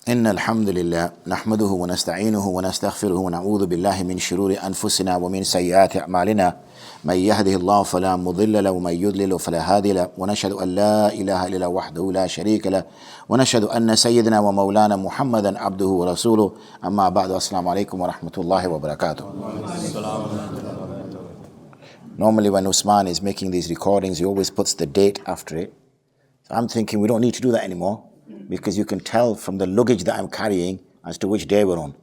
إن الحمد لله نحمده ونستعينه ونستغفره ونعوذ بالله من شرور أنفسنا ومن سيئات أعمالنا من يهده الله فلا مضل له ومن يضلل فلا هادي له ونشهد أن لا إله إلا وحده لا شريك له ونشهد أن سيدنا ومولانا محمدا عبده ورسوله أما بعد السلام عليكم ورحمة الله وبركاته. Normally when Usman is making these recordings he always puts the date after it. So I'm thinking we don't need to do that anymore, because you can tell from the luggage that I'm carrying as to which day we're on.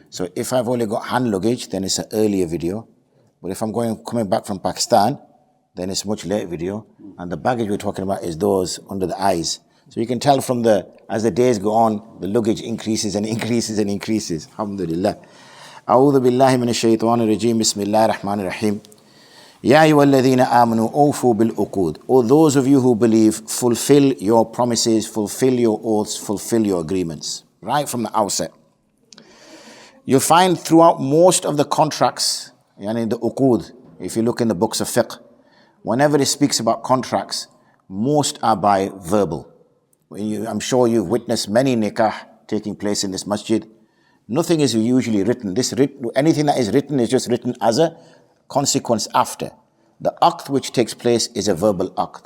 So if I've only got hand luggage, then it's an earlier video. But if I'm coming back from Pakistan, then it's a much later video. And the baggage we're talking about is those under the eyes. So you can tell from as the days go on, the luggage increases and increases and increases. Alhamdulillah. A'udhu billahi minash shaitanir rajim. Bismillahir rahmanir rahim. Ya ayyuhalladhina amanu awfu bil uqud. O those of you who believe, fulfill your promises, fulfill your oaths, fulfill your agreements. Right from the outset. You'll find throughout most of the contracts, yani the uqud, if you look in the books of fiqh, whenever it speaks about contracts, most are by verbal. I'm sure you've witnessed many nikah taking place in this masjid. Nothing is usually written. Anything that is written is just written as a consequence after. The aqd which takes place is a verbal aqd.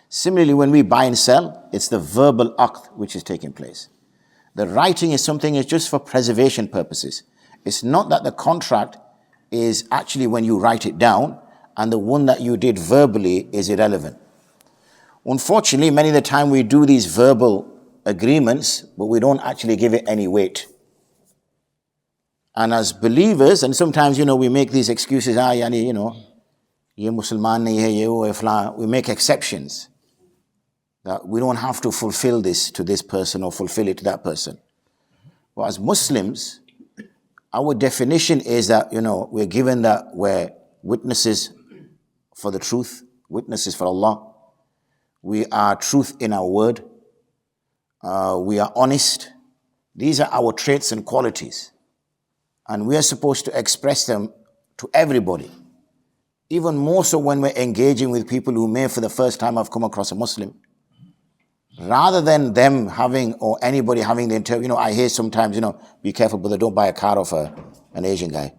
Similarly, when we buy and sell, it's the verbal aqd which is taking place. The writing is something is just for preservation purposes. It's not that the contract is actually when you write it down, and the one that you did verbally is irrelevant. Unfortunately, many of the time we do these verbal agreements, but we don't actually give it any weight. And as believers, and sometimes, we make these excuses, ye Musliman nahi hai, ye wo hai, we make exceptions. That we don't have to fulfill this to this person or fulfill it to that person. Well, as Muslims, our definition is that, we're given that we're witnesses for the truth, witnesses for Allah. We are truth in our word. We are honest. These are our traits and qualities. And we are supposed to express them to everybody. Even more so when we're engaging with people who may for the first time have come across a Muslim. Rather than them having, or anybody having the interview, I hear sometimes, be careful brother, don't buy a car off an Asian guy.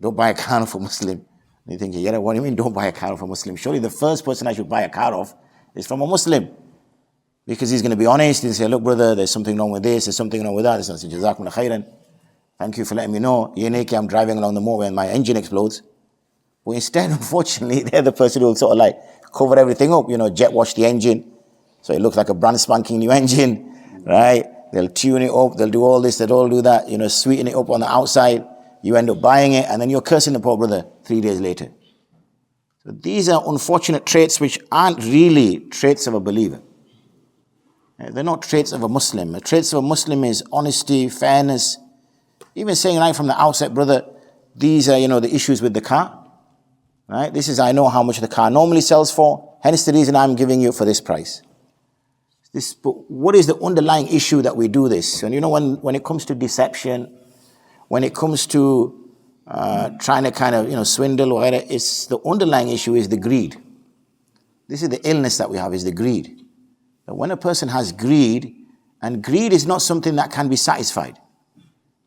Don't buy a car off a Muslim. And you think, yeah, what do you mean don't buy a car off a Muslim? Surely the first person I should buy a car off is from a Muslim. Because he's going to be honest and say, look brother, there's something wrong with this, there's something wrong with that. It's say, Jazakumullah khairan. Thank you for letting me know. I'm driving along the motorway and my engine explodes. But instead, unfortunately, they're the person who will sort of cover everything up, jet wash the engine. So it looks like a brand spanking new engine, right? They'll tune it up, they'll do all this, they'll all do that, sweeten it up on the outside. You end up buying it and then you're cursing the poor brother 3 days later. So these are unfortunate traits which aren't really traits of a believer. They're not traits of a Muslim. The traits of a Muslim is honesty, fairness. Even saying right from the outset, brother, these are, the issues with the car. Right? This is, I know how much the car normally sells for. Hence the reason I'm giving you for this price. But what is the underlying issue that we do this? And when it comes to deception, when it comes to trying to kind of, swindle or whatever, it's the underlying issue is the greed. This is the illness that we have, is the greed. That when a person has greed, and greed is not something that can be satisfied.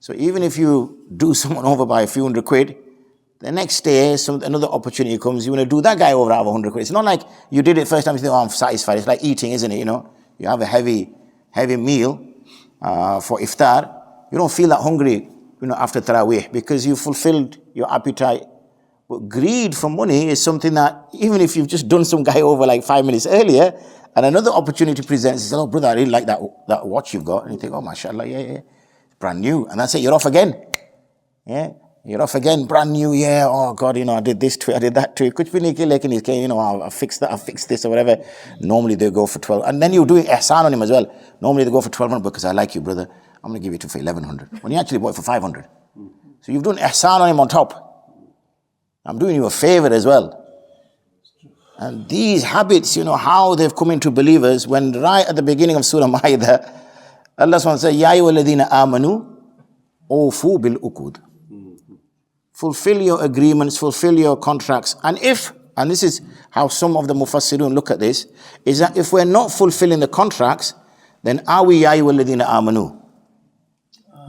So even if you do someone over by a few hundred quid, the next day another opportunity comes, you want to do that guy over out of 100 quid. It's not like you did it first time, you think, I'm satisfied. It's like eating, isn't it? You have a heavy meal for iftar. You don't feel that hungry, after Taraweeh because you fulfilled your appetite. But greed for money is something that even if you've just done some guy over 5 minutes earlier and another opportunity presents, you say, oh brother, I really like that watch you've got. And you think, oh mashallah, yeah. Brand new, and that's it, you're off again. Yeah, you're off again, brand new, yeah, oh God, I did this to it, I did that to it. Kuch bhi nahi kiya, lekin I fixed that, I fixed this or whatever. Normally they go for 12, and then you're doing ihsan on him as well. Normally they go for 1,200 because I like you, brother. I'm going to give it to you for 1,100. When you actually bought it for 500. So you've done ihsan on him on top. I'm doing you a favor as well. And these habits, how they've come into believers, when right at the beginning of Surah Ma'idah, Allah SWT says, Ya ayyuhalladhina amanu awfu bil uqud. Fulfill your agreements, fulfill your contracts. And and this is how some of the mufassirun look at this, is that if we're not fulfilling the contracts, then are we ya ayyuhalladhina amanu?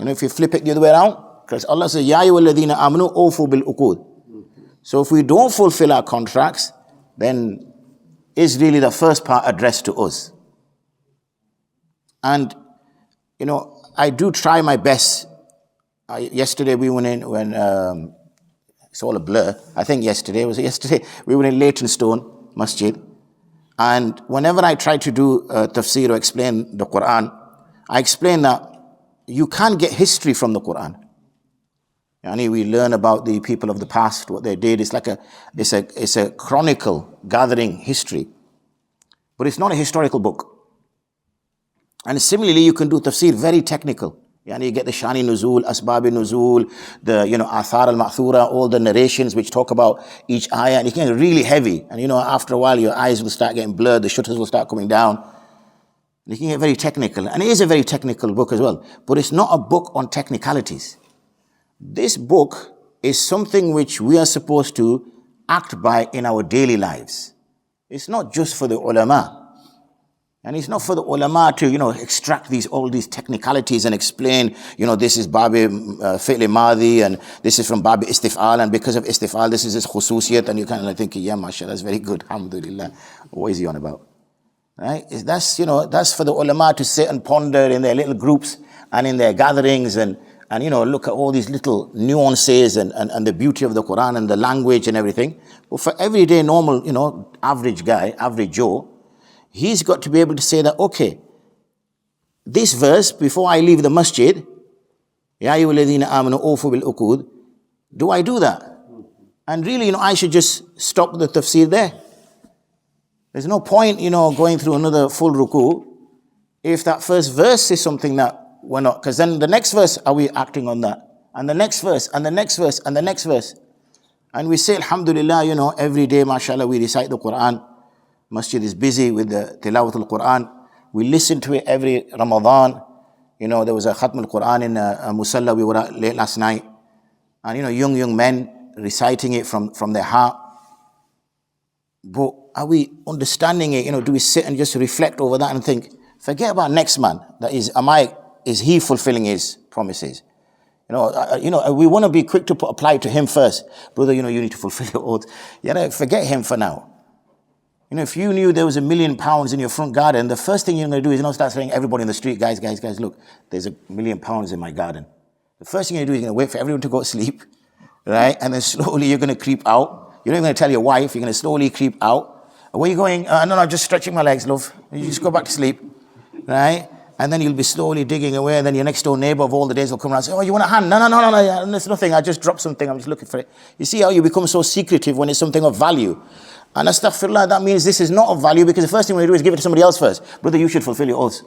If you flip it the other way around, because Allah says, ya ayyuhalladhina amanu awfu bil uqud. So if we don't fulfill our contracts, then is really the first part addressed to us. And, I do try my best. Yesterday we went in when, it's all a blur. I think yesterday, we were in Leytonstone Masjid. And whenever I try to do tafsir or explain the Quran, I explain that you can't get history from the Quran. We learn about the people of the past, what they did. It's a chronicle gathering history. But it's not a historical book. And similarly, you can do tafsir very technical. You get the Shani Nuzul, Asbab Nuzul, the Athar al-Ma'thura, all the narrations which talk about each ayah, and it can get really heavy. And after a while your eyes will start getting blurred, the shutters will start coming down. And it can get very technical. And it is a very technical book as well. But it's not a book on technicalities. This book is something which we are supposed to act by in our daily lives. It's not just for the ulama. And it's not for the ulama to, extract all these technicalities and explain, this is Babi Fi'li Madi and this is from Babi Istif'al, and because of Istif'al, this is his khususiyat, and you kind of think, yeah, mashallah, that's very good, alhamdulillah. What is he on about? Right? That's for the ulama to sit and ponder in their little groups and in their gatherings and look at all these little nuances and the beauty of the Quran and the language and everything. But for everyday normal, average guy, average Joe, he's got to be able to say that, okay, this verse, before I leave the masjid, Ya ayyuhalladhina amanu awfu bil uqud, do I do that? And really, I should just stop the tafsir there. There's no point, going through another full ruku if that first verse is something that we're not, because then the next verse, are we acting on that? And the next verse, and the next verse, and the next verse. And we say, alhamdulillah, every day, mashallah, we recite the Quran. Masjid is busy with the tilawat al-Quran. We listen to it every Ramaḍān. There was a khatm al-Quran in a musalla we were at late last night. And, young men reciting it from their heart. But are we understanding it? Do we sit and just reflect over that and think, forget about next man. That is he fulfilling his promises? We want to be quick to apply to him first. Brother, you need to fulfill your oath. Forget him for now. If you knew there was £1 million in your front garden, the first thing you're going to do is start saying everybody in the street, guys, look, there's £1 million in my garden. The first thing you're going to do is you're going to wait for everyone to go to sleep, right? And then slowly you're going to creep out. You're not going to tell your wife, you're going to slowly creep out. Where are you going? No, I'm just stretching my legs, love. You just go back to sleep, right? And then you'll be slowly digging away, and then your next door neighbor of all the days will come around and say, oh, you want a hand? No, there's nothing. I just dropped something. I'm just looking for it. You see how you become so secretive when it's something of value. And astaghfirullah, that means this is not of value, because the first thing we do is give it to somebody else first. Brother, you should fulfill your oaths.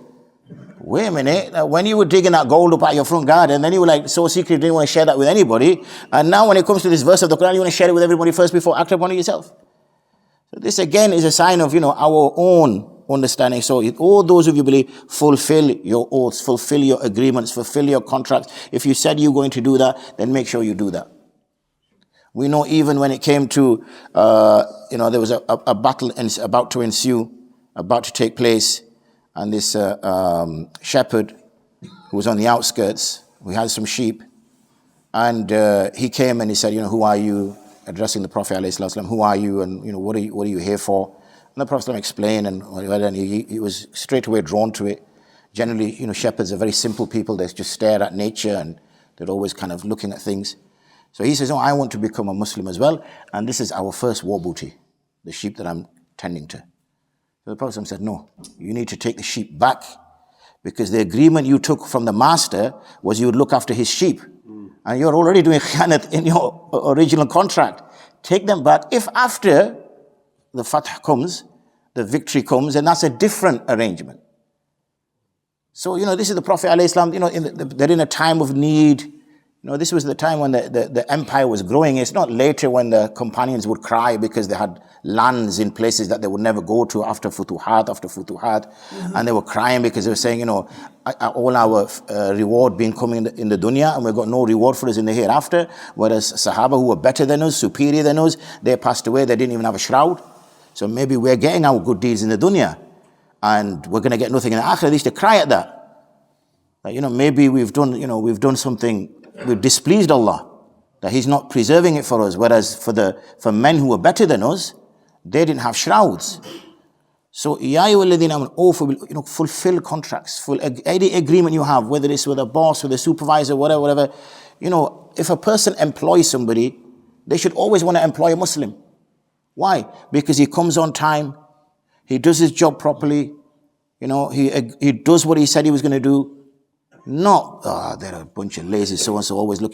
Wait a minute. When you were digging that gold up at your front garden, then you were so secret, you didn't want to share that with anybody. And now when it comes to this verse of the Quran, you want to share it with everybody first before acting upon it yourself. So this again is a sign of, our own understanding. So all those of you believe, fulfill your oaths, fulfill your agreements, fulfill your contracts. If you said you're going to do that, then make sure you do that. We know even when it came to, there was a battle about to ensue, about to take place, and this shepherd who was on the outskirts, we had some sheep, and he came and he said, who are you? Addressing the Prophet ﷺ, who are you, and what are you here for? And the Prophet ﷺ explained, and he was straight away drawn to it. Generally, shepherds are very simple people. They just stare at nature, and they're always kind of looking at things. So he says, I want to become a Muslim as well, and this is our first war booty, the sheep that I'm tending to. So the Prophet said, no, you need to take the sheep back, because the agreement you took from the master was you would look after his sheep. And you're already doing khiyanat in your original contract. Take them back. If after the fath comes, the victory comes, and that's a different arrangement. So, this is the Prophet ﷺ, they're in a time of need. This was the time when the empire was growing. It's not later when the companions would cry because they had lands in places that they would never go to after futuhat. Mm-hmm. And they were crying because they were saying, all our reward been coming in the dunya, and we've got no reward for us in the hereafter. Whereas Sahaba who were better than us, superior than us, they passed away, they didn't even have a shroud. So maybe we're getting our good deeds in the dunya. and we're going to get nothing in the akhirah. They used to cry at that. That, maybe we've done something, we've displeased Allah, that He's not preserving it for us. Whereas for men who were better than us, they didn't have shrouds. So, fulfill contracts, any agreement you have, whether it's with a boss, with a supervisor, whatever. If a person employs somebody, they should always want to employ a Muslim. Why? Because he comes on time, he does his job properly, he does what he said he was going to do. Not, they're a bunch of lazy so-and-so always look,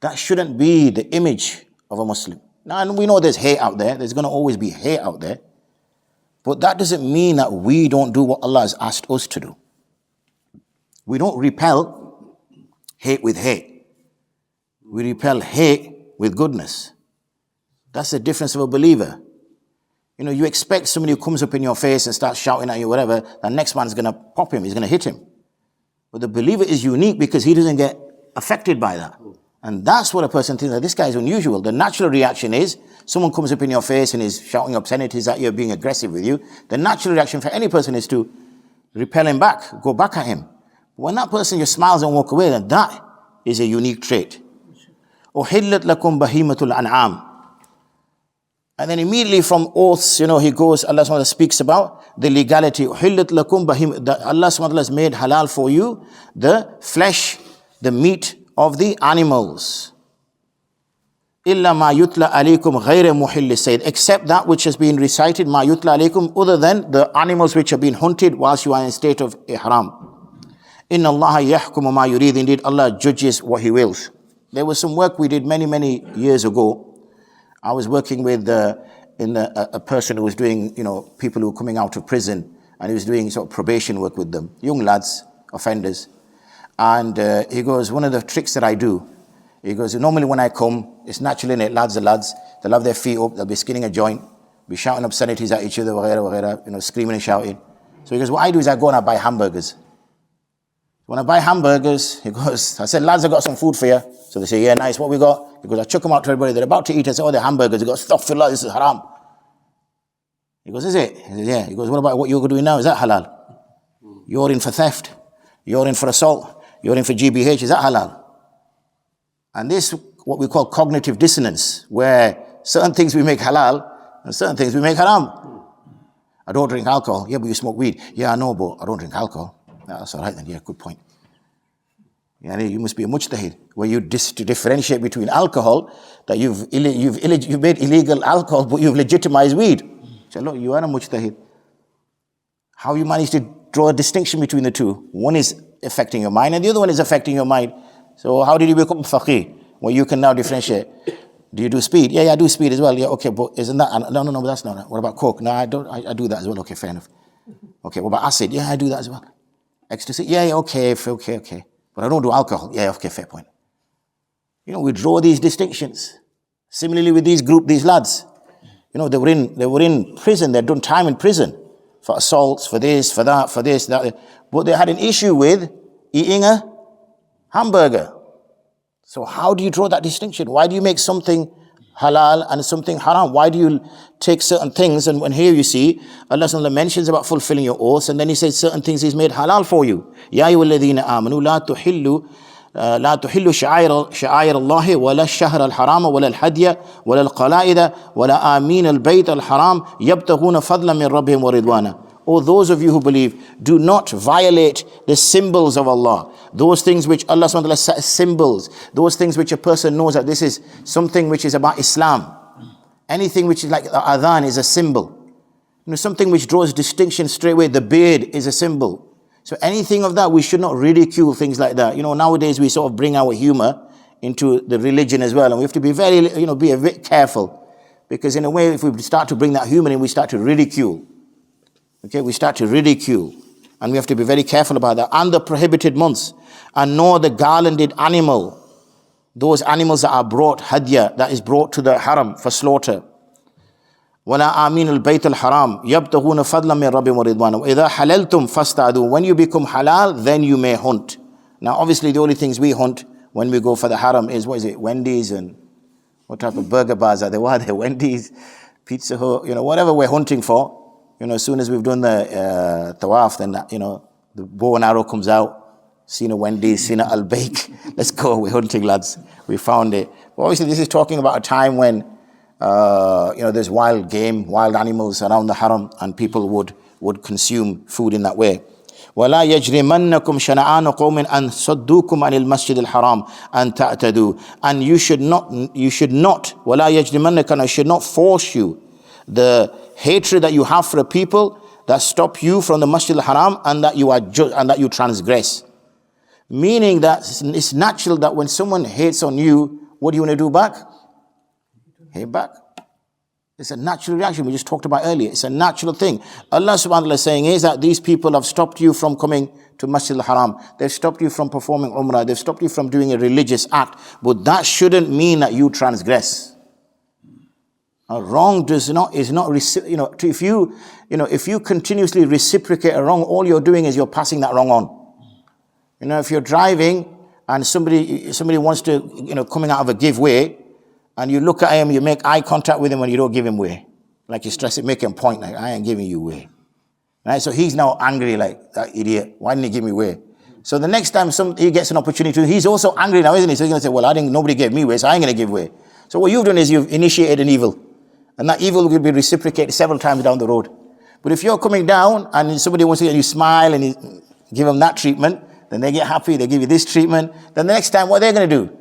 that shouldn't be the image of a Muslim. Now, and we know there's hate out there, there's going to always be hate out there, but that doesn't mean that we don't do what Allah has asked us to do. We don't repel hate with hate. We repel hate with goodness. That's the difference of a believer. You expect somebody who comes up in your face and starts shouting at you, whatever, the next man's going to pop him, he's going to hit him. But the believer is unique because he doesn't get affected by that. And that's what a person thinks, that this guy is unusual. The natural reaction is, someone comes up in your face and is shouting obscenities at you, being aggressive with you. The natural reaction for any person is to repel him back, go back at him. When that person just smiles and walk away, then that is a unique trait. أُحِلَّتْ لَكُمْ بَهِيمَةُ الْأَنْعَامِ. And then immediately from oaths, he goes, Allah SWT speaks about the legality. أُحِلَّتْ لَكُمْ بَهِيمَةُ, that Allah SWT has made halal for you the flesh, the meat of the animals. إِلَّا مَا يُتْلَى عَلَيْكُمْ غَيْرَ مُحِلِّ الصَّيْدِ, except that which has been recited, مَا يُتْلَى عَلَيْكُمْ, other than the animals which have been hunted whilst you are in state of ihram. إِنَّ اللَّهَ يَحْكُمُ مَا يُرِيدُ, indeed Allah judges what He wills. There was some work we did many years ago. I was working with a person who was doing, people who were coming out of prison, and he was doing sort of probation work with them, young lads, offenders. And he goes, one of the tricks that I do, he goes, normally when I come, it's natural in it, lads are lads, they'll have their feet up, they'll be skinning a joint, be shouting obscenities at each other, screaming and shouting. So he goes, what I do is I go and I buy hamburgers. When I buy hamburgers, he goes, I said, lads, I got some food for you. So they say, yeah, nice, what we got? He goes, I chuck them out to everybody, they're about to eat. I say, oh, they're hamburgers. He goes, astaghfirullah, this is haram. He goes, is it? He says, yeah. He goes, what about what you're doing now? Is that halal? You're in for theft. You're in for assault. You're in for GBH. Is that halal? And this, what we call cognitive dissonance, where certain things we make halal and certain things we make haram. I don't drink alcohol. Yeah, but you smoke weed. Yeah, I know, but I don't drink alcohol. That's all right then. Yeah, good point. Yeah, you must be a mujtahid, where you to differentiate between alcohol, that you've made illegal alcohol, but you've legitimized weed. So look, you are a mujtahid. How you manage to draw a distinction between the two? One is affecting your mind, and the other one is affecting your mind. So how did you become faqih? Well, you can now differentiate. Do you do speed? Yeah, I do speed as well. Yeah, okay, but isn't that? No, that's not. What about coke? No, I don't. I do that as well. Okay, fair enough. Okay, what about acid? Yeah, I do that as well. Ecstasy? Yeah, okay. But I don't do alcohol. Yeah, okay, fair point. We draw these distinctions. Similarly with these lads. They were in prison, they'd done time in prison for assaults, for this, for that. But they had an issue with eating a hamburger. So how do you draw that distinction? Why do you make something halal and something haram? Why do you take certain things? And when here you see, Allah SWT mentions about fulfilling your oaths, and then He says certain things He's made halal for you. Ya ayyuhalladhina amanu la tuhillu شعائر الله ولا الشهر الحرام ولا الهدي ولا القلائد ولا آمين البيت الحرام يبتغون فضلا من ربهم ورضوانا. O those of you who believe, do not violate the symbols of Allah. Those things which Allah SWT set as symbols. Those things which a person knows that this is something which is about Islam. Anything which is like the adhan is a symbol. Something which draws distinction straight away. The beard is a symbol. So anything of that, we should not ridicule things like that. Nowadays we sort of bring our humor into the religion as well. And we have to be be a bit careful. Because in a way, if we start to bring that humor in, we start to ridicule. Okay, we start to ridicule. And we have to be very careful about that. And the prohibited months. And nor the garlanded animal. Those animals that are brought, hadya, that is brought to the haram for slaughter. وَلَا آمِينُ الْبَيْتَ الْحَرَامِ يَبْتَغُونَ فَضْلًا مِنْ رَبِّهِمْ وَرِضْوَانًا وَإِذَا حَلَلْتُمْ فَاسْتَعْدُوا. When you become halal, then you may hunt. Now obviously the only things we hunt when we go for the haram is, Wendy's, and what type of burger bars are there? What are they? Wendy's, Pizza Hut, whatever we're hunting for. as soon as we've done the tawaf, then, the bow and arrow comes out. Seen a Wendy's, seen a Al-Baik. Let's go, we're hunting, lads. We found it. But obviously, this is talking about a time when, there's wild game, wild animals around the haram, and people would consume food in that way. وَلَا يَجْرِمَنَّكُمْ شَنَآنُ قَوْمٍ أَنْ صَدُّوكُمْ عَنِ الْمَسْجِدِ الْحَرَامِ أَنْ تَعْتَدُوا. And you should not, وَلَا يَجْرِمَنَّكَ, I should not force you the hatred that you have for a people that stop you from the Masjid al-Haram and that you transgress. Meaning that it's natural that when someone hates on you, what do you want to do back? Hate back. It's a natural reaction we just talked about earlier. It's a natural thing. Allah subhanahu wa ta'ala is saying is that these people have stopped you from coming to Masjid al-Haram. They've stopped you from performing Umrah. They've stopped you from doing a religious act. But that shouldn't mean that you transgress. A wrong is not, if you continuously reciprocate a wrong, all you're doing is you're passing that wrong on. If you're driving and somebody wants to, coming out of a give way, and you look at him, you make eye contact with him and you don't give him way. Like you stress it, make him point, like, I ain't giving you way. Right? So he's now angry, like, that idiot, why didn't he give me way? So the next time he gets an opportunity, he's also angry now, isn't he? So he's going to say, well, nobody gave me way, so I ain't going to give way. So what you've done is you've initiated an evil. And that evil will be reciprocated several times down the road. But if you're coming down and somebody wants to get you smile and you give them that treatment, then they get happy, they give you this treatment, then the next time what they're going to do?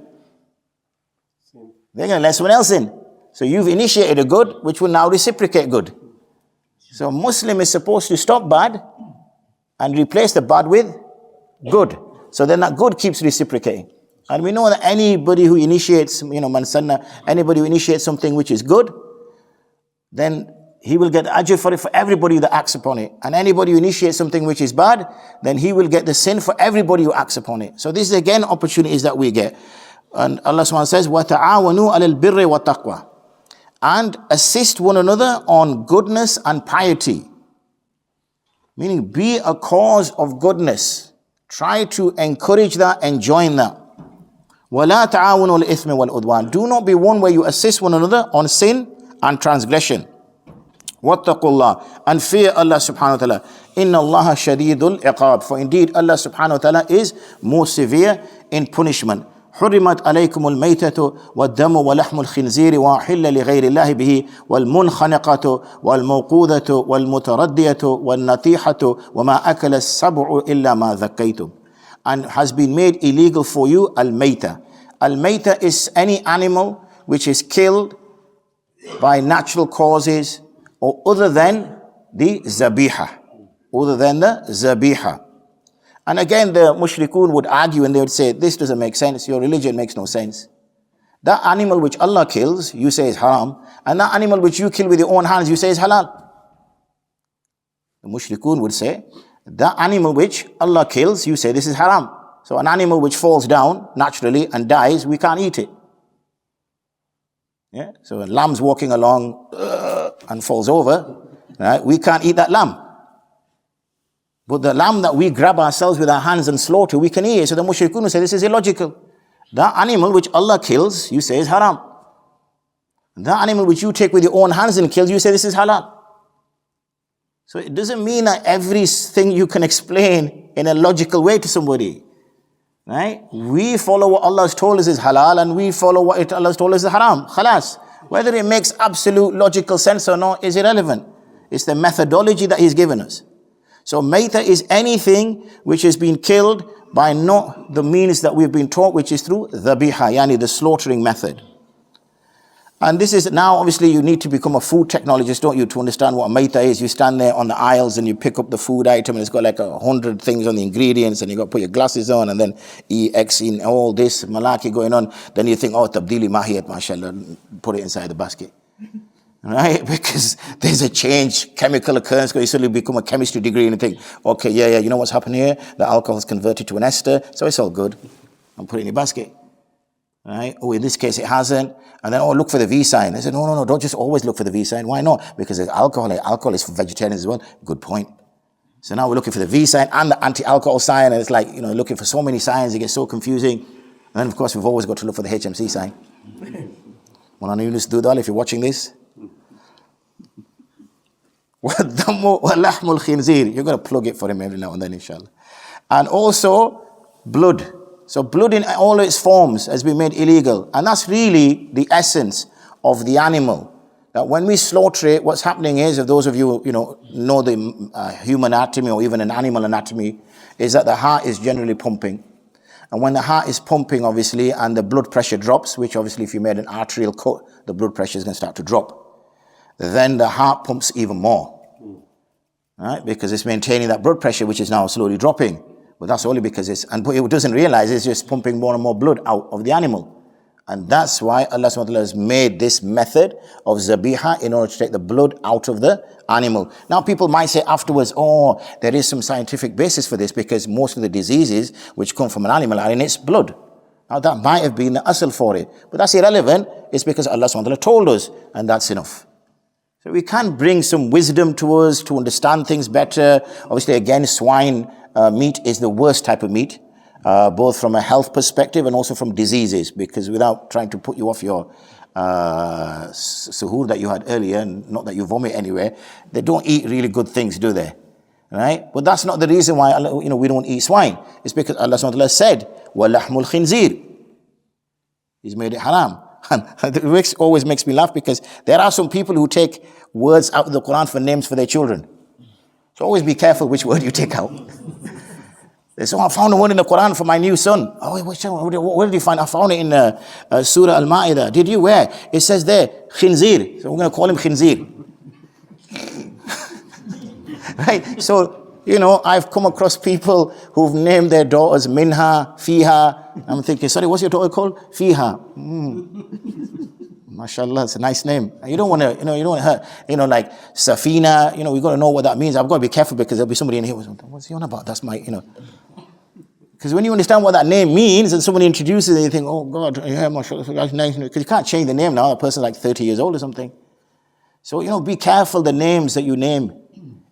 They're going to let someone else in. So you've initiated a good, which will now reciprocate good. So a Muslim is supposed to stop bad and replace the bad with good. So then that good keeps reciprocating. And we know that anybody who initiates, anybody who initiates something which is good, then he will get ajr for it for everybody that acts upon it. And anybody who initiates something which is bad, then he will get the sin for everybody who acts upon it. So this is again opportunities that we get. And Allah subhanahu wa ta'ala says, وَتَعَاوَنُوا عَلَى الْبِرِّ وَالتَّقْوَى. And assist one another on goodness and piety. Meaning be a cause of goodness. Try to encourage that and join that. وَلَا تَعَاوَنُوا الْإِثْمِ وَالْعُدْوَانِ. Do not be one where you assist one another on sin and transgression. وَاتَّقُوا اللَّهِ. And fear Allah subhanahu wa ta'ala. إِنَّ اللَّهَ شَدِيدُ الْعِقَابِ. For indeed Allah subhanahu wa ta'ala is more severe in punishment. حرمت عليكم الميتة والدم ولحم الخنزير وأحل لغير الله به والمنخنقة والموقوذة والمتردية والنطيحة وما أكل السبع إلا ما ذكيتم. And has been made illegal for you al-mayta. Al-mayta is any animal which is killed by natural causes or other than the zabiha. Other than the zabiha. And again, the mushrikun would argue and they would say, this doesn't make sense, your religion makes no sense. That animal which Allah kills, you say is haram, and that animal which you kill with your own hands, you say is halal. The mushrikun would say, that animal which Allah kills, you say this is haram. So an animal which falls down naturally and dies, we can't eat it. Yeah? So a lamb's walking along and falls over, right? We can't eat that lamb. But the lamb that we grab ourselves with our hands and slaughter, we can eat it. So the mushrikun will say, this is illogical. That animal which Allah kills, you say is haram. That animal which you take with your own hands and kill, you say this is halal. So it doesn't mean that everything you can explain in a logical way to somebody. Right? We follow what Allah has told us is halal and we follow what Allah has told us is haram. Khalas. Whether it makes absolute logical sense or not is irrelevant. It's the methodology that He's given us. So mayta is anything which has been killed by not the means that we've been taught, which is through dhabiha, yani the slaughtering method. And this is now, obviously, you need to become a food technologist, don't you, to understand what mayta is. You stand there on the aisles and you pick up the food item and it's got like 100 things on the ingredients and you got to put your glasses on and then EX in all this malaki going on. Then you think, oh, tabdili mahiyat, mashallah, put it inside the basket. Right? Because there's a change, chemical occurrence, you suddenly become a chemistry degree and you think, okay, yeah, you know what's happened here? The alcohol is converted to an ester, so it's all good. And put it in your basket. Right? Oh, in this case it hasn't. And then, oh, look for the V sign. I said, no, don't just always look for the V sign. Why not? Because there's alcohol. Alcohol is for vegetarians as well. Good point. So now we're looking for the V sign and the anti-alcohol sign, and it's like, looking for so many signs, it gets so confusing. And then, of course, we've always got to look for the HMC sign. Mulana Yunus Dudal, if you're watching this. وَالدَّمُ وَلَحْمُ الْخِنْزِيرِ. You're going to plug it for him every now and then, inshallah. And also blood. So blood in all its forms has been made illegal. And that's really the essence of the animal. That when we slaughter it, what's happening is, if those of you, know the human anatomy or even an animal anatomy, is that the heart is generally pumping. And when the heart is pumping, obviously, and the blood pressure drops, which obviously if you made an arterial cut, the blood pressure is going to start to drop. Then the heart pumps even more. Right? Because it's maintaining that blood pressure, which is now slowly dropping. But that's only because but it doesn't realize it's just pumping more and more blood out of the animal. And that's why Allah subhanahu wa ta'ala has made this method of zabiha in order to take the blood out of the animal. Now people might say afterwards, there is some scientific basis for this because most of the diseases which come from an animal are in its blood. Now that might have been the asl for it. But that's irrelevant. It's because Allah subhanahu wa ta'ala told us, and that's enough. So we can bring some wisdom to us to understand things better. Obviously again, swine meat is the worst type of meat. Both from a health perspective and also from diseases, because without trying to put you off your suhoor that you had earlier, and not that you vomit anywhere, they don't eat really good things, do they? Right? But that's not the reason why we don't eat swine. It's because Allah subhanahu wa ta'ala said, وَلَحْمُ الْخِنْزِيرِ. He's made it haram. And it always makes me laugh because there are some people who take words out of the Quran for names for their children. So always be careful which word you take out. They say, I found a word in the Quran for my new son. Where did you find it? I found it in Surah Al-Ma'idah. Did you? Where? It says there, Khinzir. So we're going to call him Khinzir. Right? So, I've come across people who've named their daughters Minha, Fiha. I'm thinking, sorry, what's your daughter called? Fiha. MashaAllah, it's a nice name. You don't want to, you don't want to hurt, like Safina, we got to know what that means. I've got to be careful because there'll be somebody in here who's, what's he on about? That's my, Because when you understand what that name means and somebody introduces it, you think, oh God, yeah, MashaAllah, that's nice. Because you can't change the name now. A person's like 30 years old or something. So, be careful the names that you name,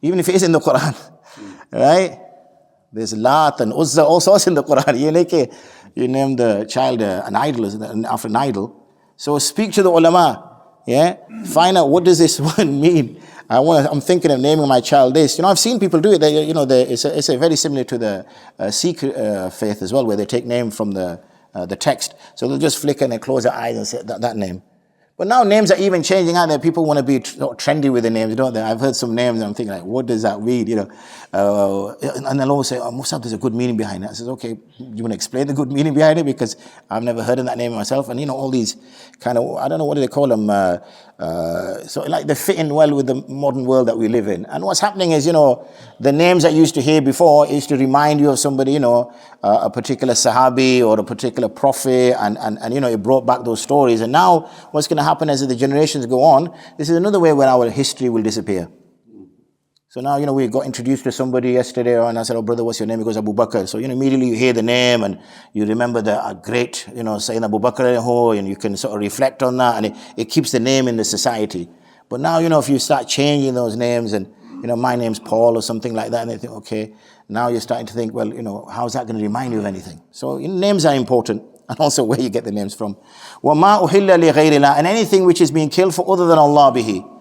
even if it is in the Quran. Right? There's Lat and Uzza, all sorts in the Quran. You name the child an idol, after an idol. So speak to the ulama, find out what does this word mean. I'm thinking of naming my child this. I've seen people do it. It's very similar to the Sikh faith as well, where they take name from the text. So they'll just flick and they close their eyes and say that name. But now names are even changing out there. People want to be trendy with the names, don't they? I've heard some names and I'm thinking like, what does that mean? And they'll always say, Musab, there's a good meaning behind it. I says, okay, you want to explain the good meaning behind it? Because I've never heard of that name myself. And all these kind of, I don't know, what do they call them? So like they fit in well with the modern world that we live in. And what's happening is, the names that you used to hear before used to remind you of somebody, a particular Sahabi or a particular Prophet, and it brought back those stories. And now what's going to happen as the generations go on, this is another way where our history will disappear. So now, we got introduced to somebody yesterday, and I said, oh brother, what's your name? He goes, Abu Bakr. So, immediately you hear the name and you remember the great, saying Abu Bakr, and you can sort of reflect on that, and it keeps the name in the society. But now, if you start changing those names and, my name's Paul or something like that, and they think, okay, now you're starting to think, well, how's that going to remind you of anything? So names are important, and also where you get the names from. وَمَا أُحِلَّ لِغَيْرِ اللَّهِ, and anything which is being killed for other than Allah bihi.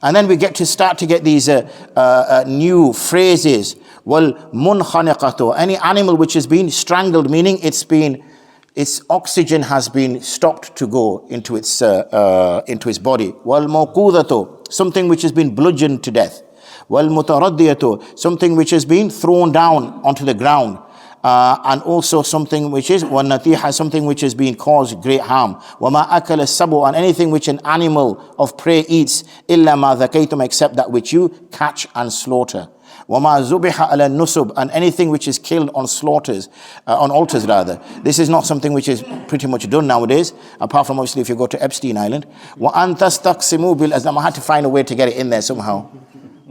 And then we start to get these new phrases. وَالْمُنْخَنِقَةُ, any animal which has been strangled, meaning its oxygen has been stopped to go into its body. وَالْمَوْقُوذَةُ, something which has been bludgeoned to death. وَالْمُتَرَدِّيَةُ, something which has been thrown down onto the ground. And also something which is وَالنَّتِيحَ, something which has been caused great harm. وَمَا أَكَلَ السَّبُعُ, and anything which an animal of prey eats, إِلَّا مَا ذَكَيْتُمْ, except that which you catch and slaughter. وَمَا زُبِحَ عَلَى النُّصُبِ, and anything which is killed on altars rather. This is not something which is pretty much done nowadays, apart from obviously if you go to Epstein Island. وَأَن تَسْتَقْسِمُوا بِالْأَزْلَامِ, I had to find a way to get it in there somehow.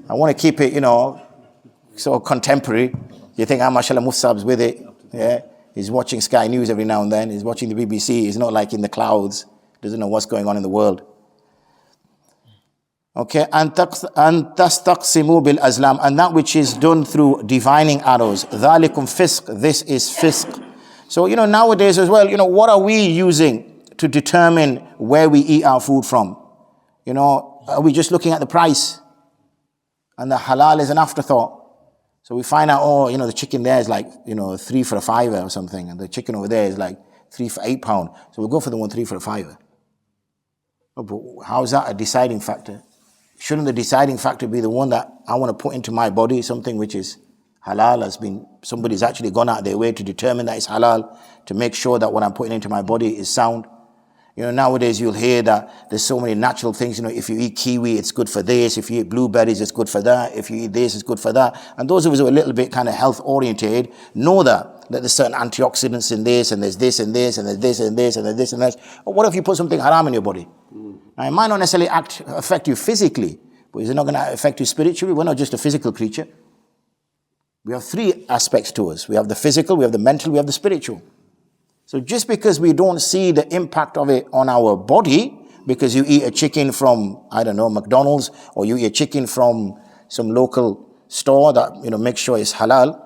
I want to keep it, sort of contemporary. You think, mashallah, Mufti's with it. Yeah, he's watching Sky News every now and then. He's watching the BBC. He's not like in the clouds. Doesn't know what's going on in the world. Okay, and tastaqsimu bil azlam, and that which is done through divining arrows. Dhalikum fisq, this is fisq. So nowadays as well, what are we using to determine where we eat our food from? Are we just looking at the price? and the halal is an afterthought. So we find out, oh, you know, the chicken there is like, you know, 3 for a $5 or something, and the chicken over there is like 3 for £8. So we'll go for the one 3 for a $5. Oh, but how is that a deciding factor? Shouldn't the deciding factor be the one that I want to put into my body, something which is halal, has been, somebody's actually gone out of their way to determine that it's halal, to make sure that what I'm putting into my body is sound. You know, nowadays you'll hear that there's so many natural things, you know, if you eat kiwi, it's good for this, if you eat blueberries, it's good for that, if you eat this, it's good for that. And those of us who are a little bit kind of health oriented know that there's certain antioxidants in this, and there's this and this, and there's this and this, and there's this and this. But what if you put something haram in your body? Now, it might not necessarily affect you physically, but is it not going to affect you spiritually? We're not just a physical creature. We have 3 aspects to us. We have the physical, we have the mental, we have the spiritual. So just because we don't see the impact of it on our body, because you eat a chicken from, I don't know, McDonald's, or you eat a chicken from some local store that, you know, makes sure it's halal,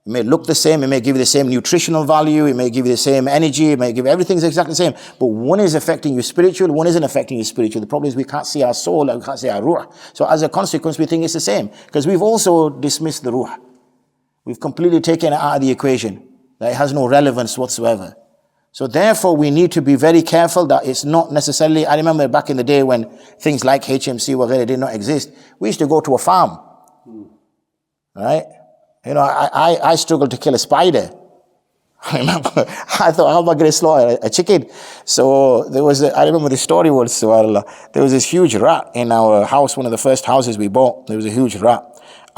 it may look the same, it may give you the same nutritional value, it may give you the same energy, it may give everything's exactly the same. But one is affecting you spiritual, one isn't affecting you spiritual. The problem is we can't see our soul, and we can't see our ruh. So as a consequence, we think it's the same, because we've also dismissed the ruh. We've completely taken it out of the equation, that it has no relevance whatsoever. So therefore, we need to be very careful that it's not necessarily, I remember back in the day when things like HMC whatever did not exist, we used to go to a farm, right? You know, I struggled to kill a spider. I remember, I thought, how am I going to slaughter a chicken? So I remember the story was, so there was this huge rat in our house, one of the first houses we bought. There was a huge rat.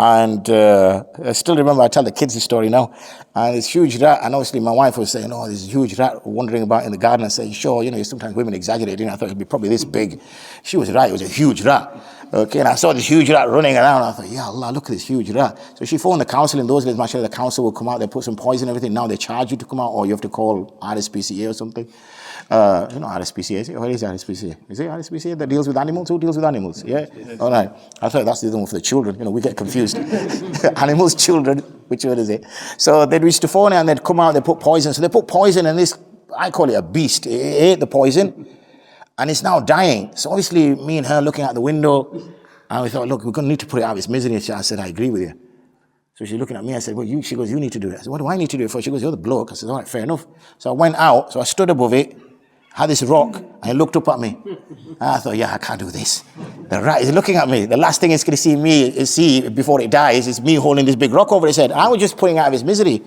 And I still remember, I tell the kids the story now. And this huge rat, and obviously my wife was saying, oh, this huge rat wandering about in the garden. I said, sure, you know, sometimes women exaggerate. You know, I thought it'd be probably this big. She was right, it was a huge rat. Okay, and I saw this huge rat running around. I thought, ya Allah, look at this huge rat. So she phoned the council. In those days, mashallah, the council would come out, they put some poison and everything. Now they charge you to come out, or you have to call RSPCA or something. You know RSPCA, is it? What is RSPCA? Is it RSPCA that deals with animals? Who deals with animals? Yeah? All right. I thought that's the one for the children. You know, we get confused. Animals, children, which one is it? So they'd used to phone it and they'd come out, they put poison. So they put poison in this, I call it a beast. It ate the poison and it's now dying. So obviously me and her looking out the window, and we thought, look, we're going to need to put it out of its misery. I said, I agree with you. So she's looking at me. I said, well, she goes, you need to do it. I said, what do I need to do it for? She goes, you're the bloke. I said, all right, fair enough. So I went out. So I stood above it, had this rock, and he looked up at me. And I thought, yeah, I can't do this. The rat is looking at me. The last thing it's going to see before it dies is me holding this big rock over his head. I was just putting it out of his misery.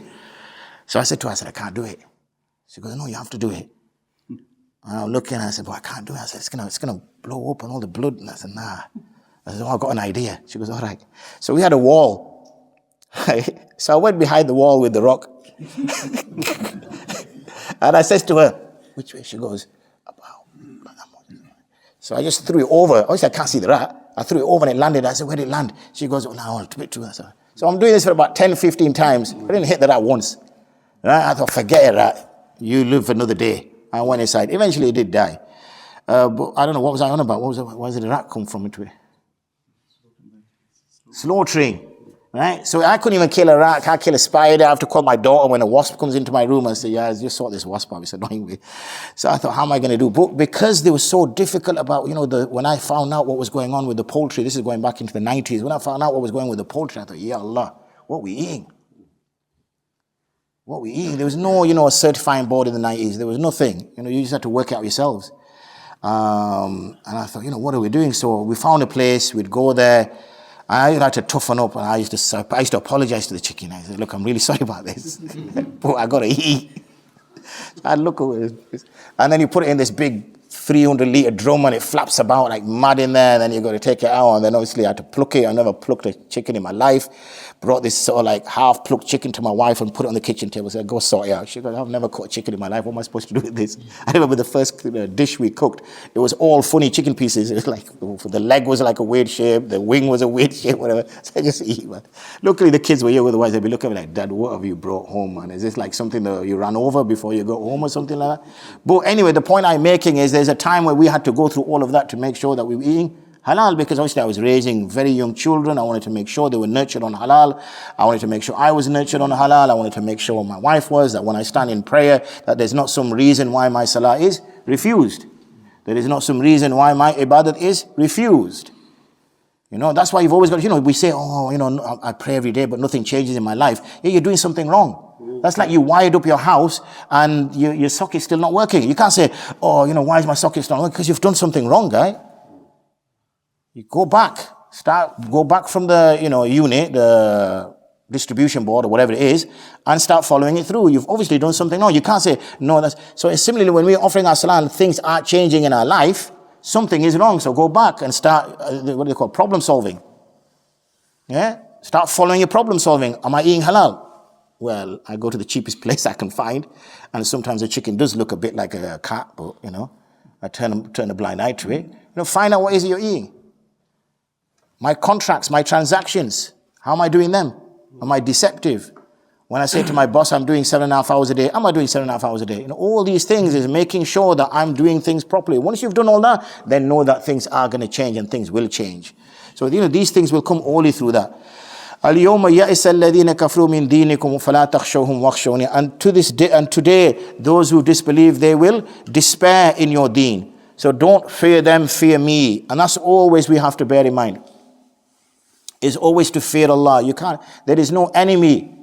So I said to her, I can't do it. She goes, no, you have to do it. And I'm looking, and I said, well, I can't do it. I said, it's going to blow up and all the blood. And I said, nah. I said, oh, I've got an idea. She goes, all right. So we had a wall. So I went behind the wall with the rock. And I said to her, which way? She goes, about. So I just threw it over. Obviously, I can't see the rat. I threw it over and it landed. I said, where did it land? She goes, oh, no, a bit too. So I'm doing this for about 10, 15 times. I didn't hit the rat once. Right? I thought, forget it, rat. You live for another day. I went inside. Eventually, it did die. But I don't know, what was I on about? Where did the rat come from into it? Slaughtering. Right? So I couldn't even kill a rat, I can't kill a spider. I have to call my daughter when a wasp comes into my room and say, yeah, I just saw this wasp out. It's annoying me. So I thought, how am I going to do? But because they were so difficult about, you know, when I found out what was going on with the poultry, this is going back into the 90s, when I found out what was going on with the poultry, I thought, ya Allah, what we eating? What we eating? There was no, you know, a certifying board in the 90s. There was nothing. You know, you just had to work it out yourselves. And I thought, you know, what are we doing? So we found a place, we'd go there. I had to toughen up, and I used to apologize to the chicken. I said, look, I'm really sorry about this, but I got to eat. I'd look at it, and then you put it in this big 300-liter drum, and it flaps about like mad in there, and then you got to take it out, and then obviously I had to pluck it. I never plucked a chicken in my life. Brought this sort of like half-plucked chicken to my wife and put it on the kitchen table. Said, go sort it out. She goes, I've never caught a chicken in my life. What am I supposed to do with this? I remember the first dish we cooked. It was all funny chicken pieces. It was like, the leg was like a weird shape. The wing was a weird shape, whatever. So I just eat, man. Luckily, the kids were here. Otherwise, they'd be looking at me like, Dad, what have you brought home, man? Is this like something that you ran over before you got home or something like that? But anyway, the point I'm making is there's a time where we had to go through all of that to make sure that we were eating halal, because obviously I was raising very young children. I wanted to make sure they were nurtured on halal. I wanted to make sure I was nurtured on halal. I wanted to make sure my wife was, that when I stand in prayer, that there's not some reason why my salah is refused. There is not some reason why my ibadat is refused. You know, that's why you've always got, you know, we say, oh, you know, I pray every day, but nothing changes in my life. Yeah, you're doing something wrong. That's like you wired up your house and your socket's still not working. You can't say, oh, you know, why is my socket not working? Because you've done something wrong, guy. You go back, go back from the, you know, unit, the distribution board or whatever it is, and start following it through. You've obviously done something wrong. You can't say, no, that's, so similarly, when we're offering our salah and things aren't changing in our life, something is wrong. So go back and start, what do they call, problem solving. Yeah? Start following your problem solving. Am I eating halal? Well, I go to the cheapest place I can find, and sometimes the chicken does look a bit like a cat, but, you know, I turn a blind eye to it. You know, find out what is it you're eating. My contracts, my transactions, how am I doing them? Am I deceptive? When I say to my boss, I'm doing 7.5 hours a day, am I doing 7.5 hours a day? You know, all these things is making sure that I'm doing things properly. Once you've done all that, then know that things are going to change and things will change. So, you know, these things will come only through that. اليوم يئس الذين كفروا من دينكم فلا تخشوهم واخشوني. And to this day, and today, those who disbelieve, they will despair in your deen. So don't fear them, fear me. And that's always we have to bear in mind. Is always to fear Allah. You can't, there is no enemy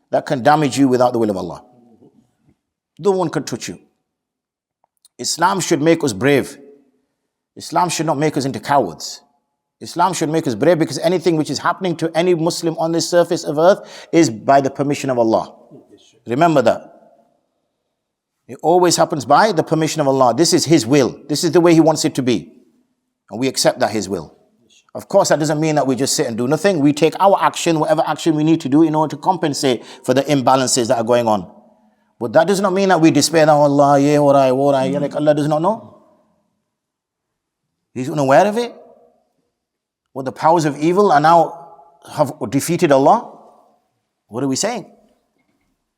that can damage you without the will of Allah. No one can touch you. Islam should make us brave. Islam should not make us into cowards. Islam should make us brave, because anything which is happening to any Muslim on this surface of earth is by the permission of Allah. Remember that. It always happens by the permission of Allah. This is His will. This is the way He wants it to be. And we accept that His will. Of course, that doesn't mean that we just sit and do nothing. We take our action, whatever action we need to do in order to compensate for the imbalances that are going on. But that does not mean that we despair, oh Allah, yeah, all right. You're like, Allah does not know. He's unaware of it. Well, the powers of evil are now have defeated Allah. What are we saying?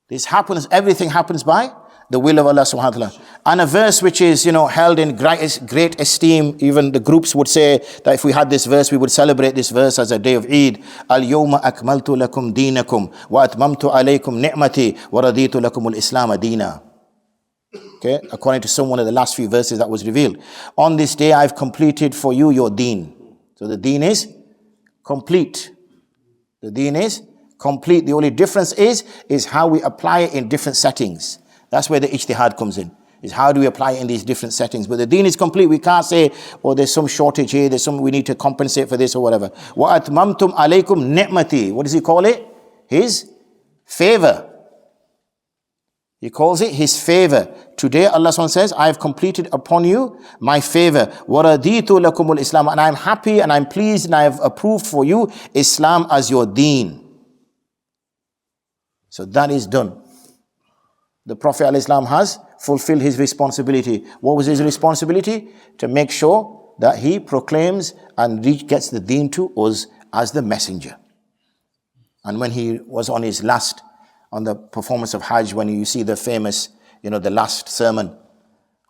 This happens, everything happens by the will of Allah subhanahu wa ta'ala. And a verse which is, you know, held in great esteem, even the groups would say that if we had this verse, we would celebrate this verse as a day of Eid. Al-yawma akmaltu lakum deenakum wa atmamtu alaykum ni'mati wa raditu lakum al-islam deena. Okay, according to some one of the last few verses that was revealed. On this day, I've completed for you your deen. So the deen is complete. The deen is complete. The only difference is how we apply it in different settings. That's where the ijtihad comes in. Is how do we apply it in these different settings. But the deen is complete. We can't say, oh, there's some shortage here, we need to compensate for this or whatever. Wa atmamtum alaykum ni'mati. What does he call it? His favor. He calls it His favor. Today Allah SWT says, I have completed upon you my favor. وَرَدِيتُ لَكُمُ الْإِسْلَامَ. And I'm happy and I'm pleased and I have approved for you Islam as your deen. So that is done. The Prophet ﷺ has fulfilled his responsibility. What was his responsibility? To make sure that he proclaims and gets the deen to us as the messenger. And when he was on his last, on the performance of Hajj, when you see the famous, you know, the last sermon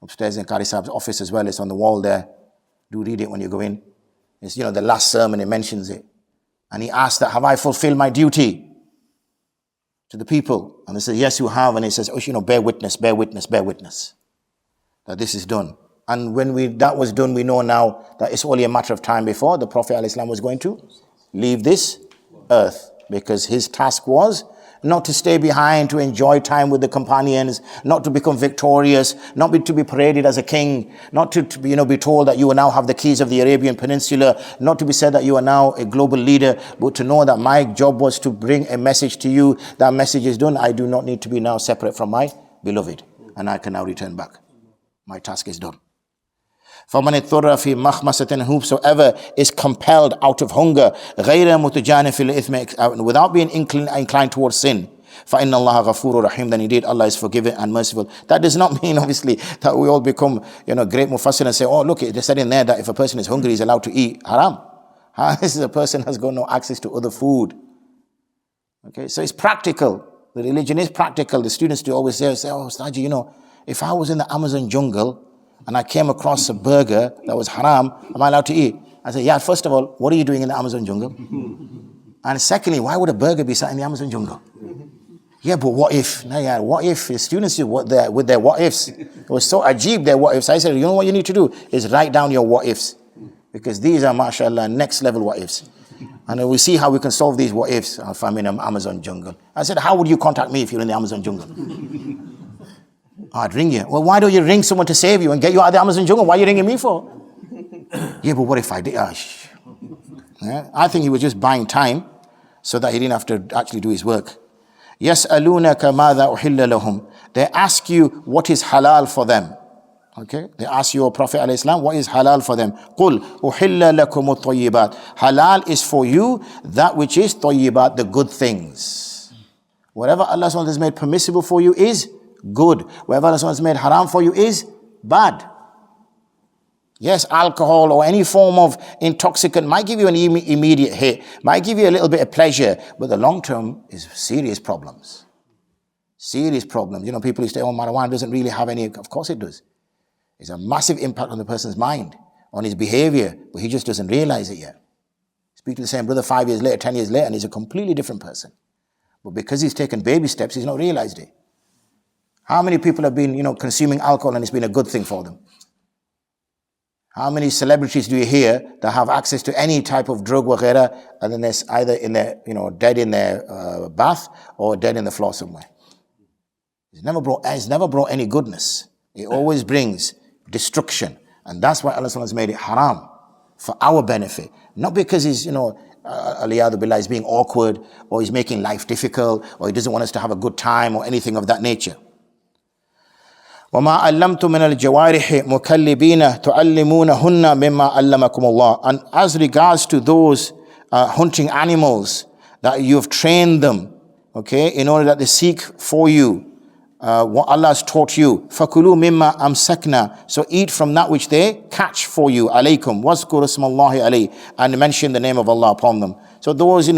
upstairs in Qāḍī Sahib's office as well, it's on the wall there. Do read it when you go in. It's, you know, the last sermon, it mentions it. And he asked that, have I fulfilled my duty to the people? And they said, yes, you have. And he says, oh, you know, bear witness that this is done. And when that was done, we know now that it's only a matter of time before the Prophet ﷺ was going to leave this earth, because his task was not to stay behind to enjoy time with the companions, not to become victorious, not to be paraded as a king, not to be told that you will now have the keys of the Arabian Peninsula, not to be said that you are now a global leader, but to know that my job was to bring a message to you. That message is done. I do not need to be now separate from my beloved, and I can now return back. My task is done. فَمَنِ اضْطُرَّ فِي مَخْمَصَةٍ, whosoever is compelled out of hunger, غَيْرَ مُتَجَانِفِ الْإِثْمِ, without being inclined towards sin, فَإِنَّ اللَّهَ غَفُورٌ رَحِيمٌ, then indeed Allah is forgiving and merciful. That does not mean, obviously, that we all become, great mufassir and say, oh, look, they said in there that if a person is hungry, he's allowed to eat haram. This is a person who has got no access to other food. Okay, so it's practical. The religion is practical. The students do always say, oh, Staji, if I was in the Amazon jungle and I came across a burger that was haram, am I allowed to eat? I say, yeah, first of all, what are you doing in the Amazon jungle? And secondly, why would a burger be sat in the Amazon jungle? Yeah, but what if? What if? The students with their what ifs. It was so ajib, their what ifs. I said, you know what you need to do is write down your what ifs. Because these are, mashallah, next level what ifs. And we see how we can solve these what ifs if I'm in an Amazon jungle. I said, how would you contact me if you're in the Amazon jungle? I'd ring you. Well, why don't you ring someone to save you and get you out of the Amazon jungle? Why are you ringing me for? Yeah, but what if I did? Yeah? I think he was just buying time so that he didn't have to actually do his work. يَسْأَلُونَكَ مَاذَا أُحِلَّ لَهُمْ. They ask you what is halal for them. Okay, they ask you, O Prophet ﷺ, what is halal for them? قُلْ أُحِلَّ لَكُمُ الطَّيِّبَاتِ. Halal is for you that which is طَيِّبَات, the good things. Whatever Allah SWT has made permissible for you is good. Whatever Allah SWT has made haram for you is bad. Yes, alcohol or any form of intoxicant might give you an immediate hit, might give you a little bit of pleasure, but the long term is serious problems. Serious problems. You know, people who say, oh, marijuana doesn't really have any, of course it does. It's a massive impact on the person's mind, on his behavior, but he just doesn't realize it yet. Speak to the same brother 5 years later, 10 years later, and he's a completely different person. But because he's taken baby steps, he's not realized it. How many people have been, consuming alcohol and it's been a good thing for them? How many celebrities do you hear that have access to any type of drug, whatever, and then they're either in their, dead in their bath or dead in the floor somewhere? It's never brought any goodness. It always brings destruction. And that's why Allah has made it haram for our benefit. Not because he's, aliyadu billah, is being awkward or he's making life difficult or he doesn't want us to have a good time or anything of that nature. وَمَا عَلَّمْتُ مِنَ الْجَوَارِحِ مُكَلِّبِينَ تُعَلِّمُونَهُنَّ مِمَّا عَلَّمَكُمُ اللَّهُ. And as regards to those hunting animals, that you have trained them, okay, in order that they seek for you what Allah has taught you. فَكُلُوا مِمَّا أَمْسَكْنَا. So eat from that which they catch for you. عَلَيْكُمْ وَاذْكُرُوا اسْمَ اللَّهِ عَلَيْهِ. And mention the name of Allah upon them. So those,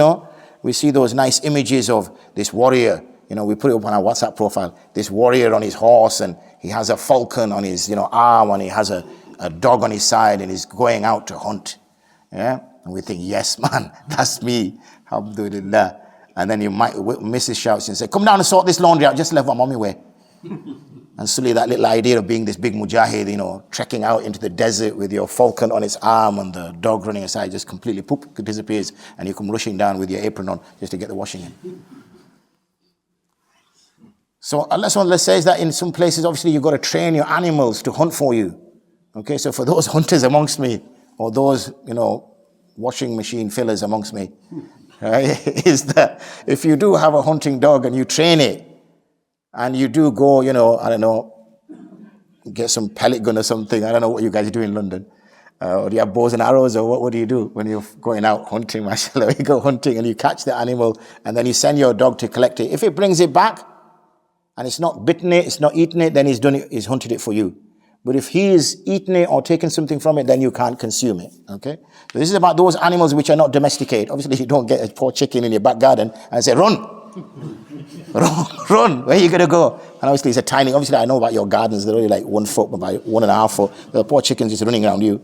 we see those nice images of this warrior. We put it up on our WhatsApp profile. This warrior on his horse, and he has a falcon on his, arm, and he has a dog on his side, and he's going out to hunt. Yeah, and we think, yes, man, that's me. Alhamdulillah. And then Mrs. shouts and says, come down and sort this laundry out. Just left my mommy away. And suddenly that little idea of being this big mujahid, trekking out into the desert with your falcon on its arm and the dog running aside, just completely disappears, and you come rushing down with your apron on just to get the washing in. So Allah says that in some places, obviously, you've got to train your animals to hunt for you. Okay, so for those hunters amongst me, or those, washing machine fillers amongst me, right, is that if you do have a hunting dog and you train it, and you do go, I don't know, get some pellet gun or something, I don't know what you guys do in London, or do you have bows and arrows, or what do you do when you're going out hunting, mashallah? You go hunting and you catch the animal, and then you send your dog to collect it. If it brings it back, and it's not bitten it, it's not eaten it, then he's hunted it for you. But if he is eaten it or taken something from it, then you can't consume it. Okay? So this is about those animals which are not domesticated. Obviously, you don't get a poor chicken in your back garden and say, run! Run! Where are you going to go? And obviously, it's obviously I know about your gardens, they're only like 1 foot by 1.5 foot. The poor chicken's just running around you.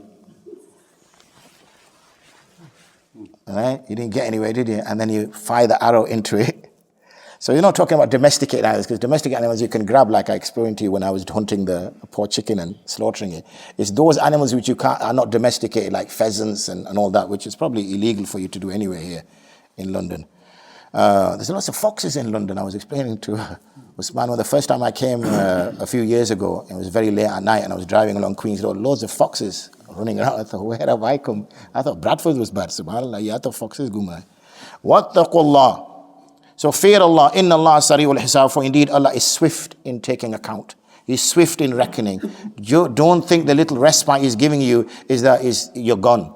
All right? You didn't get anywhere, did you? And then you fire the arrow into it. So you're not talking about domesticated animals, because domesticated animals you can grab, like I explained to you when I was hunting the poor chicken and slaughtering it. It's those animals which are not domesticated, like pheasants and all that, which is probably illegal for you to do anywhere here in London. There's lots of foxes in London. I was explaining to Usman, the first time I came a few years ago, it was very late at night, and I was driving along Queen's Road, loads of foxes running around. I thought, where have I come? I thought Bradford was bad. SubhanAllah, yeah, I thought foxes go mad. Wattaqullah. So fear Allah, inna Allah sari'ul hisab, for indeed Allah is swift in taking account. He's swift in reckoning. Don't think the little respite He's giving you is you're gone.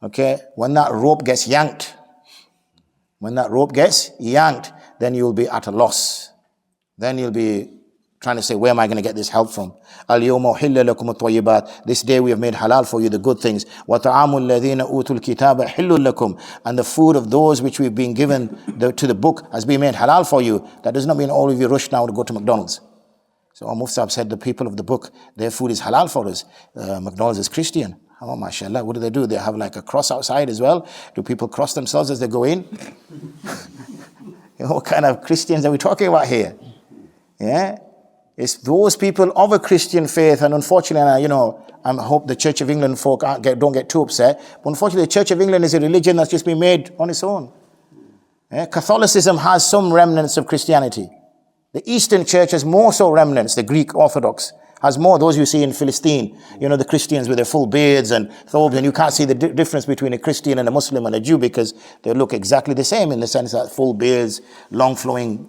Okay? When that rope gets yanked, then you'll be at a loss. Then you'll be trying to say, where am I going to get this help from? Al-yawma uhilla lakum at-tayyibat. This day we have made halal for you the good things. Wa ta'amul ladhina utul kitaba hillul lakum. And the food of those which we've been given to the book has been made halal for you. That does not mean all of you rush now to go to McDonald's. So our Mufti said the people of the book, their food is halal for us. McDonald's is Christian. Oh, mashallah, what do? They have like a cross outside as well. Do people cross themselves as they go in? What kind of Christians are we talking about here? Yeah? It's those people of a Christian faith, and unfortunately, I hope the Church of England folk don't get too upset, but unfortunately the Church of England is a religion that's just been made on its own. Catholicism has some remnants of Christianity. The Eastern Church has more so remnants. The Greek Orthodox has more. Those you see in Philistine, the Christians with their full beards and thobes, and you can't see the difference between a Christian and a Muslim and a Jew because they look exactly the same in the sense that full beards, long flowing.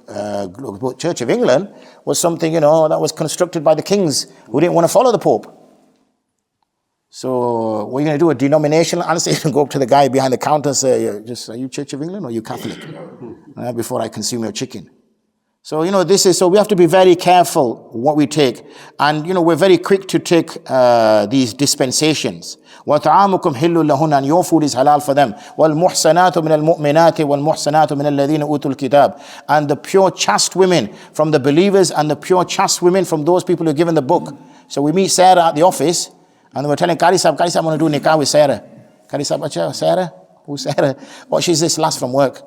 Church of England was something, that was constructed by the kings who didn't want to follow the Pope. So what are you going to do? A denominational answer? You can go up to the guy behind the counter and say, are you Church of England or are you Catholic? Before I consume your chicken. So, so we have to be very careful what we take. And, we're very quick to take these dispensations. وَطَعَامُكُمْ حِلٌّ لَهُنَّ, and your food is halal for them. وَالْمُحْسَنَاتُ مِنَ الْمُؤْمِنَاتِ وَالْمُحْسَنَاتُ مِنَ الَّذِينَ أُوتُوا الْكِتَابِ, and the pure chaste women from the believers and the pure chaste women from those people who are given the book. So we meet Sarah at the office and we're telling Qāḍī Sahib, I want to do nikah with Sarah. Qāḍī Sahib, acha, Sarah? Who's Sarah? Oh, she's this last from work.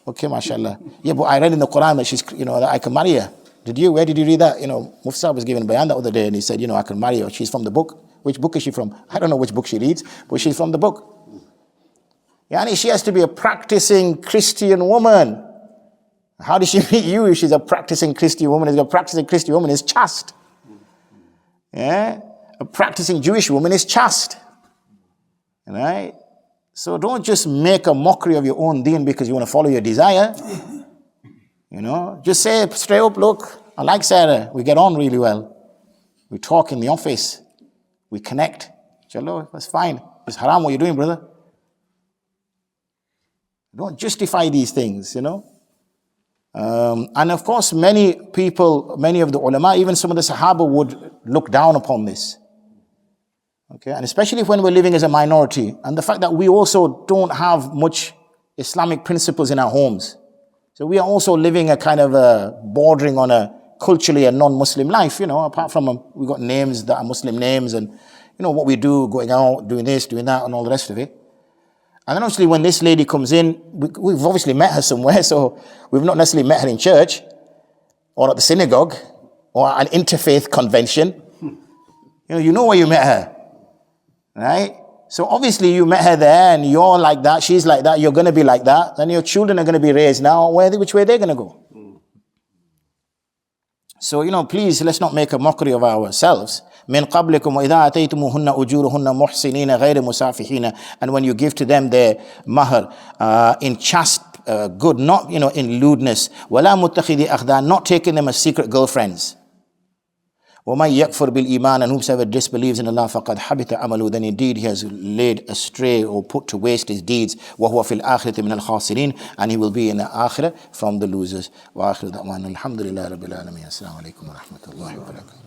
Okay, mashallah. Yeah, but I read in the Quran that she's, that I can marry her. Did you? Where did you read that? Mufti was given bayan the other day and he said, I can marry her. She's from the book. Which book is she from? I don't know which book she reads, but she's from the book. Yani she has to be a practicing Christian woman. How does she meet you if she's a practicing Christian woman? If a practicing Christian woman is chaste. Yeah? A practicing Jewish woman is chaste. Right? So don't just make a mockery of your own deen because you want to follow your desire. Just say straight up, look, I like Sarah. We get on really well. We talk in the office. We connect. Inshallah, that's fine. It's haram what you're doing, brother. Don't justify these things, And of course, many people, many of the ulama, even some of the Sahaba would look down upon this. Okay, and especially when we're living as a minority, and the fact that we also don't have much Islamic principles in our homes. So we are also living a kind of bordering on a culturally a non-Muslim life, apart from we've got names that are Muslim names and, what we do, going out, doing this, doing that, and all the rest of it. And then obviously when this lady comes in, we've obviously met her somewhere, so we've not necessarily met her in church or at the synagogue or an interfaith convention. You know where you met her. Right? So obviously you met her there and you're like that, she's like that, you're going to be like that, then your children are going to be raised now, which way they're going to go? So, please, let's not make a mockery of ourselves. مِنْ قَبْلِكُمْ وَإِذَا أَتَيْتُمُهُنَّ أُجُورُهُنَّ مُحْسِنِينَ غَيْرِ مُسَافِحِينَ, and when you give to them their mahar in chaste, good, not, in lewdness. وَلَا مُتَّخِذِ أَخْدَانٍ, not taking them as secret girlfriends. وَمَنْ يَكْفُرْ بِالْإِيمَانِ, and whosoever disbelieves in Allah, فَقَدْ حَبِطَ عَمَلُهُ, then indeed he has laid astray or put to waste his deeds. وَهُوَ فِي الْآخِرَةِ مِنَ الْخَاسِرِينَ, and he will be in the akhirah from the losers. وَآخِرُ دَعْوَانَا الْحَمْدُ لِلَّهِ رَبِّ الْعَالَمِينَ. Assalamu alaikum wa rahmatullahi wa barakatuh.